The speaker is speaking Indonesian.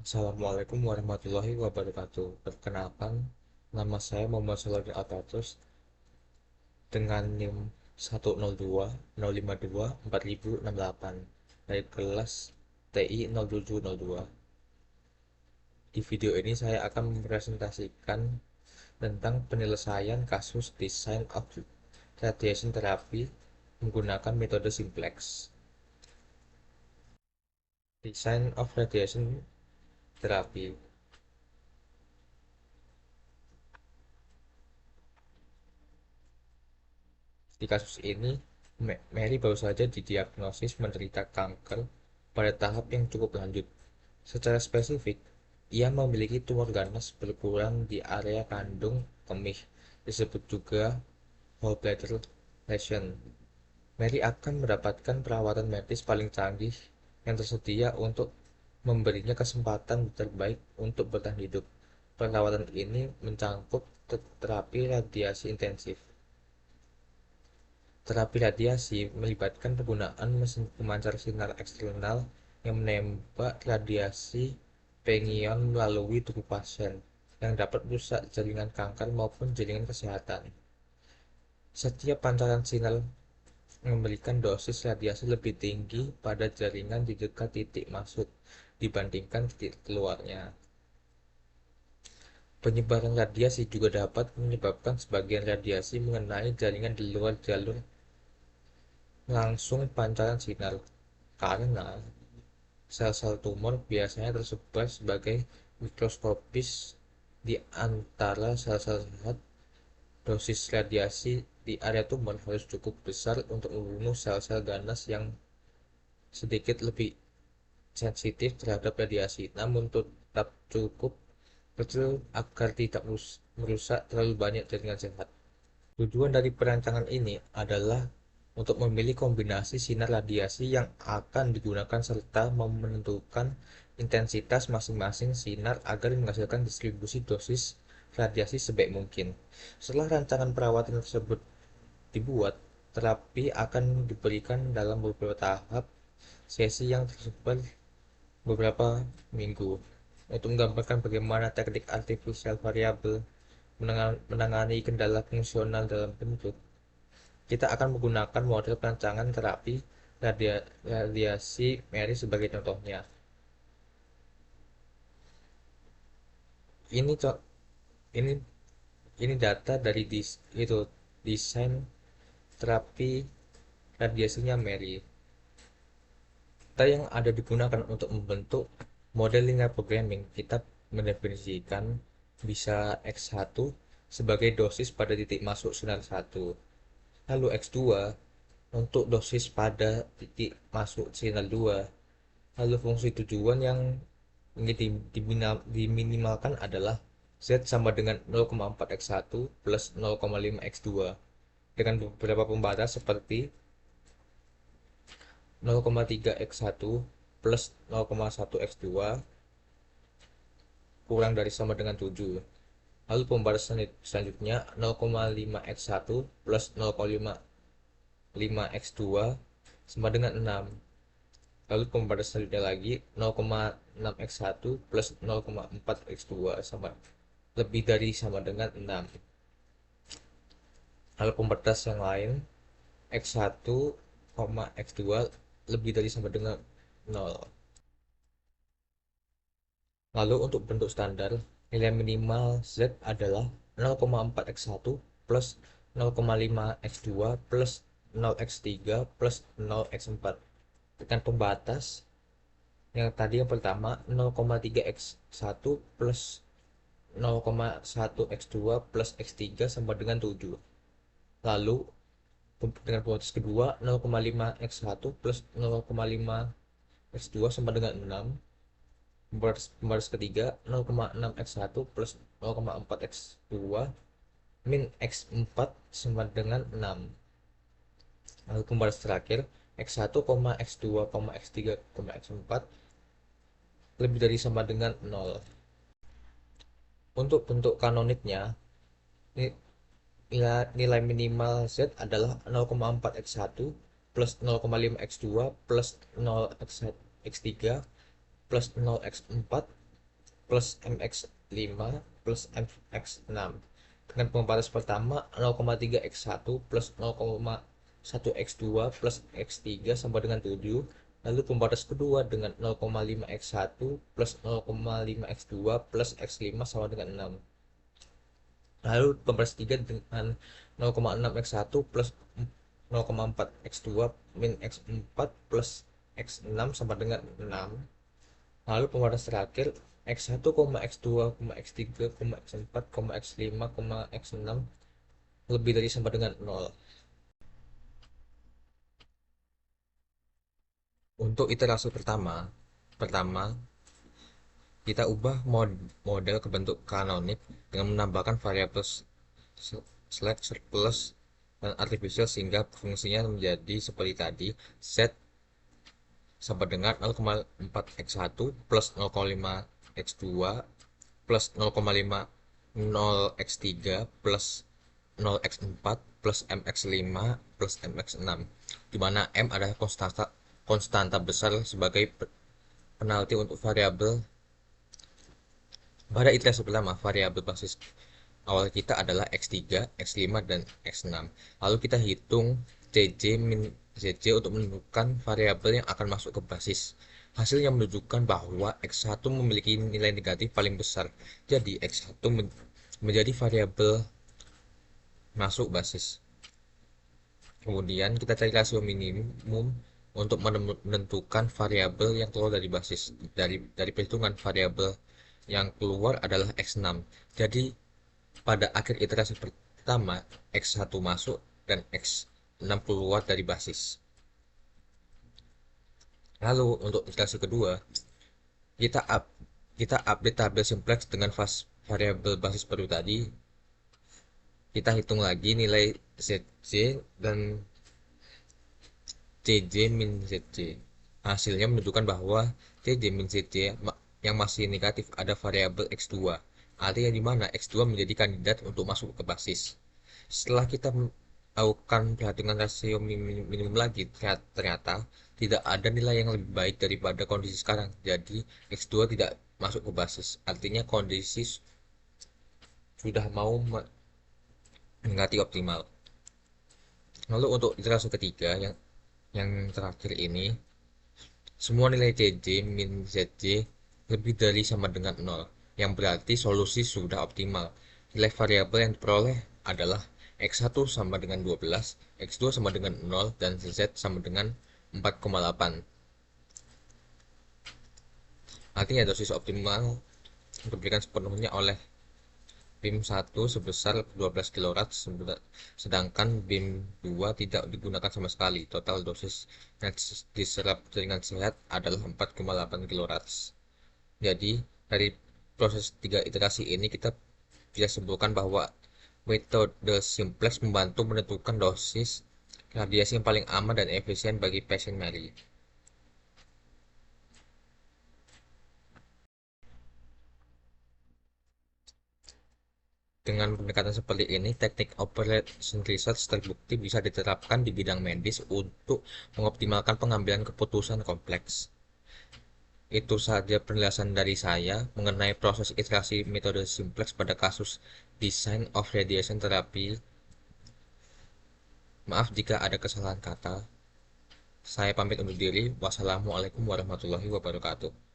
Assalamualaikum warahmatullahi wabarakatuh. Perkenalkan, nama saya Muhammad Salahuddin Alpatus dengan NIM 102 052 4068 dari kelas TI 0702. Di video ini saya akan mempresentasikan tentang penyelesaian kasus Design of Radiation Therapy menggunakan metode simplex. Design of Radiation Therapy. Di kasus ini, Mary baru saja didiagnosis menderita kanker pada tahap yang cukup lanjut. Secara spesifik, ia memiliki tumor ganas berkurang di area kandung kemih, disebut juga gallbladder lesion. Mary akan mendapatkan perawatan medis paling canggih yang tersedia untuk memberinya kesempatan terbaik untuk bertahan hidup. Perawatan ini mencakup terapi radiasi intensif. Terapi radiasi melibatkan penggunaan mesin pemancar sinar eksternal yang menembak radiasi pengion melalui tubuh pasien, yang dapat merusak jaringan kanker maupun jaringan kesehatan. Setiap pancaran sinar memberikan dosis radiasi lebih tinggi pada jaringan di dekat titik masuk dibandingkan titik keluarnya. Penyebaran radiasi juga dapat menyebabkan sebagian radiasi mengenai jaringan di luar jalur langsung pancaran sinar, karena sel-sel tumor biasanya tersebar sebagai mikroskopis di antara sel-sel sehat. Dosis radiasi di area tumor harus cukup besar untuk membunuh sel-sel ganas yang sedikit lebih sensitif terhadap radiasi, namun tetap cukup kecil agar tidak merusak terlalu banyak jaringan sehat. Tujuan dari perancangan ini adalah untuk memilih kombinasi sinar radiasi yang akan digunakan serta menentukan intensitas masing-masing sinar agar menghasilkan distribusi dosis radiasi sebaik mungkin. Setelah rancangan perawatan tersebut dibuat, terapi akan diberikan dalam beberapa tahap sesi yang tersebar beberapa minggu. Untuk menggambarkan bagaimana teknik artificial variable menangani kendala fungsional dalam bentuk, kita akan menggunakan model perancangan terapi radiasi Mary sebagai contohnya. Ini ini ini data dari desain terapi radiasinya Mary. Data yang ada digunakan untuk membentuk model linear programming, kita mendefinisikan bisa X1 sebagai dosis pada titik masuk sinar 1, lalu X2 untuk dosis pada titik masuk sinyal 2. Lalu fungsi tujuan yang ingin diminimalkan adalah Z sama dengan 0,4x1 plus 0,5x2 dengan beberapa pembatas seperti 0,3x1 plus 0,1x2 kurang dari sama dengan 7. Lalu pembatas selanjutnya 0,5x1 plus 0,5x2 sama dengan 6. Lalu pembatas selanjutnya lagi 0,6x1 plus 0,4x2 sama lebih dari sama dengan 6. Lalu pembatas yang lain x1, x2 lebih dari sama dengan 0. Lalu untuk bentuk standar, nilai minimal Z adalah 0,4x1 plus 0,5x2 plus 0x3 plus 0x4 dengan pembatas yang tadi yang pertama 0,3x1 plus 0,1x2 plus x3 sama dengan 7. Lalu dengan pembatas kedua 0,5x1 plus 0,5x2 sama dengan 6. Pembatas ketiga 0,6x1 plus 0,4x2 min x4 sama dengan 6. Lalu pembatas terakhir x1, x2, x3, x4 lebih dari sama dengan 0. Untuk bentuk kanoniknya, nilai minimal Z adalah 0,4x1 plus 0,5x2 plus 0x3 plus 0x4 plus mx5 plus mx6. Dengan pembatas pertama 0,3x1 plus 0,1x2 plus x3 sama dengan 7. Lalu pembatas kedua dengan 0,5x1 plus 0,5x2 plus x5 sama dengan 6. Lalu pembatas 3 dengan 0,6x1 plus 0,4x2 min x4 plus x6 sama dengan 6. Lalu pembatas terakhir x1, x2, x3, x4, x5, x6 lebih dari sama dengan 0. Untuk iterasi pertama kita ubah model ke bentuk kanonik dengan menambahkan variabel slash surplus dan artificial sehingga fungsinya menjadi seperti tadi. Z sama dengan 0,4x1 plus 0,5x2 plus 0,5 0x3 plus 0x4 plus mx5 plus mx6, di mana m adalah konstanta besar sebagai penalti untuk variabel. Pada iterasi pertama, variabel basis awal kita adalah x3, x5, dan x6. Lalu kita hitung cj min zj untuk menentukan variabel yang akan masuk ke basis. Hasilnya menunjukkan bahwa x1 memiliki nilai negatif paling besar. Jadi x1 menjadi variabel masuk basis. Kemudian kita cari rasio minimum untuk menentukan variabel yang keluar dari basis. Dari perhitungan variabel yang keluar adalah x6. Jadi pada akhir iterasi pertama, x1 masuk dan x6 keluar dari basis. Lalu untuk iterasi kedua, kita update tabel simplex dengan variabel basis baru tadi. Kita hitung lagi nilai zj dan cj min zj. Hasilnya menunjukkan bahwa cj min zj yang masih negatif ada variabel x2. Artinya di mana x2 menjadi kandidat untuk masuk ke basis. Setelah kita melakukan perhitungan rasio minimum lagi, ternyata tidak ada nilai yang lebih baik daripada kondisi sekarang. Jadi x2 tidak masuk ke basis. Artinya kondisi sudah mau mendekati optimal. Lalu untuk iterasi ketiga yang terakhir ini, semua nilai cj min zj lebih dari sama dengan 0, yang berarti solusi sudah optimal. Nilai variabel yang diperoleh adalah x1 sama dengan 12, x2 sama dengan 0, dan z sama dengan 4,8. Artinya dosis optimal diberikan sepenuhnya oleh BIM 1 sebesar 12 kilorad, sedangkan BIM 2 tidak digunakan sama sekali. Total dosis yang diserap jaringan sehat adalah 4,8 kilorad. Jadi dari proses 3 iterasi ini kita bisa simpulkan bahwa metode simplex membantu menentukan dosis radiasi yang paling aman dan efisien bagi pasien Mary. Dengan pendekatan seperti ini, teknik operation research terbukti bisa diterapkan di bidang medis untuk mengoptimalkan pengambilan keputusan kompleks. Itu saja penjelasan dari saya mengenai proses iterasi metode simplex pada kasus design of radiation therapy. Maaf jika ada kesalahan kata. Saya pamit undur diri. Wassalamualaikum warahmatullahi wabarakatuh.